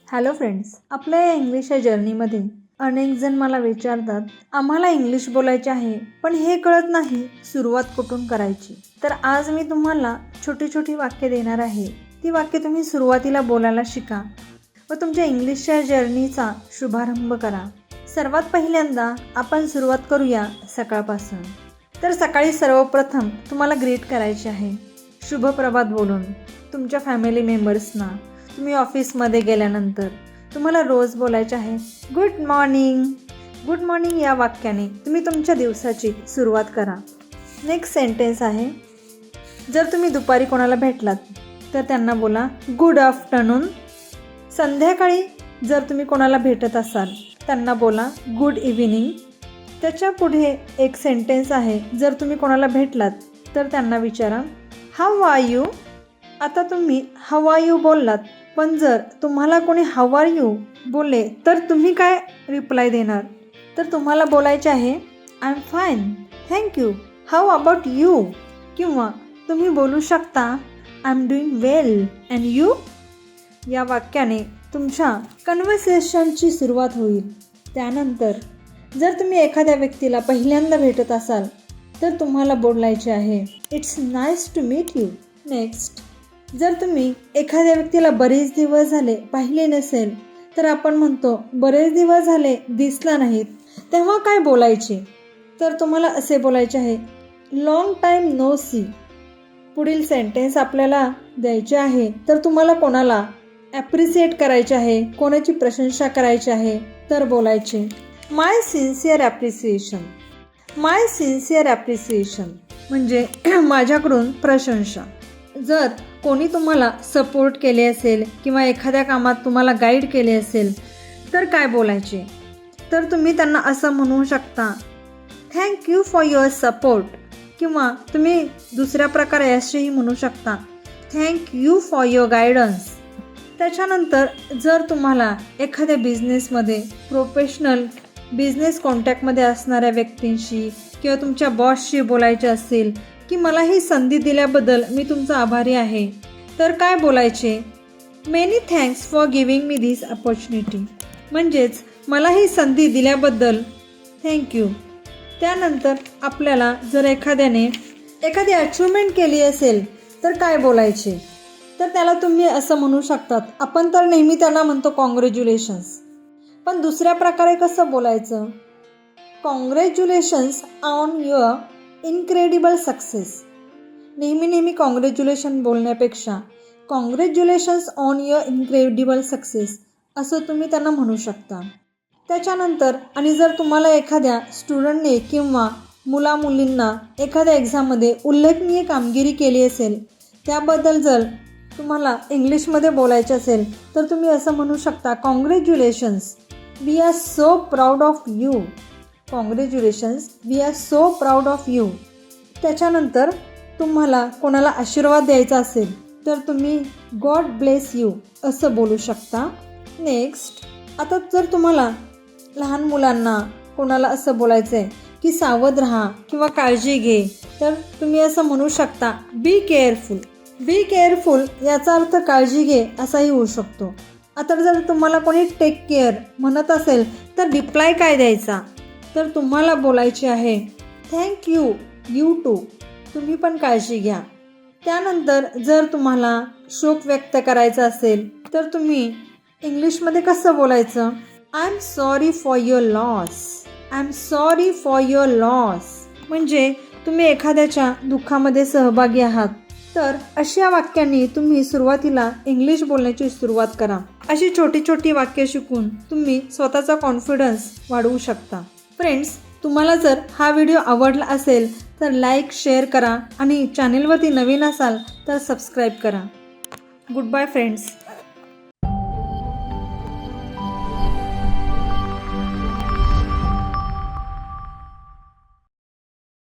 Hello friends, आपल्या या English या जर्नीमध्ये अनेक जण मला विचारतात, आम्हाला इंग्लिश बोलायचे आहे पण हे कळत नाही सुरुवात कुठून करायची. तर आज मी तुम्हाला छोटी छोटी वाक्य देणार आहे. ती वाक्य तुम्ही सुरुवातीला बोलायला शिका व तुमच्या इंग्लिशच्या जर्नीचा शुभारंभ करा. सर्वात पहिल्यांदा आपण सुरुवात करूया सकाळपासून. तर सकाळी सर्वप्रथम तुम्हाला ग्रीट करायचे आहे शुभ प्रभात बोलून तुमच्या फॅमिली मेंबर्सना. तुम्ही ऑफिसमध्ये गेल्यानंतर तुम्हाला रोज बोलायचे आहे गुड मॉर्निंग. गुड मॉर्निंग या वाक्याने तुम्ही तुमच्या दिवसाची सुरुवात करा. नेक्स्ट सेंटेन्स आहे, जर तुम्ही दुपारी कोणाला भेटलात तर त्यांना बोला गुड आफ्टरनून. संध्याकाळी जर तुम्ही कोणाला भेटत असाल त्यांना बोला गुड इव्हिनिंग. त्याच्या पुढे एक सेंटेन्स आहे, जर तुम्ही कोणाला भेटलात तर त्यांना विचारा हाऊ आर यू. आता तुम्ही हाऊ आर यू बोललात, पण जर तुम्हाला कोणी हाऊ आर यू बोलले तर तुम्ही काय रिप्लाय देणार? तर तुम्हाला बोलायचे आहे I am fine, thank you, how about you. किंवा तुम्ही बोलू शकता I am doing well and you. या वाक्याने तुमच्या कन्व्हर्सेशनची सुरुवात होईल. त्यानंतर जर तुम्ही एखाद्या व्यक्तीला पहिल्यांदा भेटत असाल तर तुम्हाला बोलायचे आहे it's nice to meet you. Next, जर तुम्ही एखाद्या व्यक्तीला बरेच दिवस झाले पाहिले नसेल तर आपण म्हणतो बरेच दिवस झाले दिसला नाहीत, तेव्हा काय बोलायचे? तर तुम्हाला असे बोलायचे आहे लॉंग टाईम नो सी. पुढील सेंटेन्स आपल्याला द्यायचे आहे, तर तुम्हाला कोणाला ॲप्रिशिएट करायचे आहे, कोणाची प्रशंसा करायची आहे तर बोलायचे माय सिन्सिअर ॲप्रिसिएशन. माय सिन्सिअर ॲप्रिसिएशन म्हणजे माझ्याकडून प्रशंसा. जर कोणी तुम्हाला सपोर्ट केले असेल किंवा एखाद्या कामात तुम्हाला गाईड केले असेल तर काय बोलायचे? तर तुम्ही त्यांना असं म्हणू शकता thank you for your support. किंवा तुम्ही दुसऱ्या प्रकारे असेही म्हणू शकता thank you for your guidance. त्याच्यानंतर जर तुम्हाला एखाद्या बिझनेसमध्ये प्रोफेशनल बिझनेस कॉन्टॅक्टमध्ये असणाऱ्या व्यक्तींशी किंवा तुमच्या बॉसशी बोलायचे असेल की मला ही संधी दिल्याबद्दल मी तुमचा आभारी आहे, तर काय बोलायचे? Many thanks for giving me this opportunity. म्हणजेच मला ही संधी दिल्याबद्दल थँक्यू. त्यानंतर आपल्याला जर एखाद्याने एखादी अचिव्हमेंट केली असेल तर काय बोलायचे? तर त्याला तुम्ही असं म्हणू शकतात, आपण तर नेहमी त्यांना म्हणतो कॉंग्रॅच्युलेशन्स, पण दुसऱ्या प्रकारे कसं बोलायचं? Congratulations on your incredible success. नेहमी कॉंग्रॅच्युलेशन बोलण्यापेक्षा congratulations on your incredible success असं तुम्ही त्यांना म्हणू शकता. त्याच्यानंतर आणि जर तुम्हाला एखाद्या स्टुडंटने किंवा मुलामुलींना एखाद्या एक्झाममध्ये उल्लेखनीय कामगिरी केली असेल, त्याबद्दल जर तुम्हाला इंग्लिशमध्ये बोलायचे असेल तर तुम्ही असं म्हणू शकता congratulations, we are so proud of you. Congratulations, we are so proud of you. त्याच्यानंतर तुम्हाला कोणाला आशीर्वाद द्यायचा असेल तर तुम्ही गॉड ब्लेस यू असं बोलू शकता. नेक्स्ट, आता जर तुम्हाला लहान मुलांना कोणाला असं बोलायचं आहे की सावध राहा किंवा काळजी घे, तर तुम्ही असं म्हणू शकता बी केअरफुल. बी केअरफुल याचा अर्थ काळजी घे असाही होऊ शकतो. आता जर तुम्हाला कोणी टेक केअर म्हणत असेल तर रिप्लाय काय द्यायचा? तर तुम्हाला बोलायचे आहे थँक यू, यू टू, तुम्ही पण काळजी घ्या. त्यानंतर जर तुम्हाला शोक व्यक्त करायचा असेल तर तुम्ही इंग्लिशमध्ये कसं बोलायचं? I am sorry for your loss. I am sorry for your loss म्हणजे तुम्ही एखाद्याच्या दुःखामध्ये सहभागी आहात. तर अशा वाक्यांनी तुम्ही सुरुवातीला इंग्लिश बोलण्याची सुरुवात करा. अशी छोटी छोटी वाक्य शिकून तुम्ही स्वतःचा कॉन्फिडन्स वाढवू शकता. फ्रेंड्स, तुम्हाला जर हा व्हिडिओ आवडला असेल तर लाईक शेअर करा आणि चॅनेलवरती नवीन असाल तर सबस्क्राईब करा. Goodbye friends.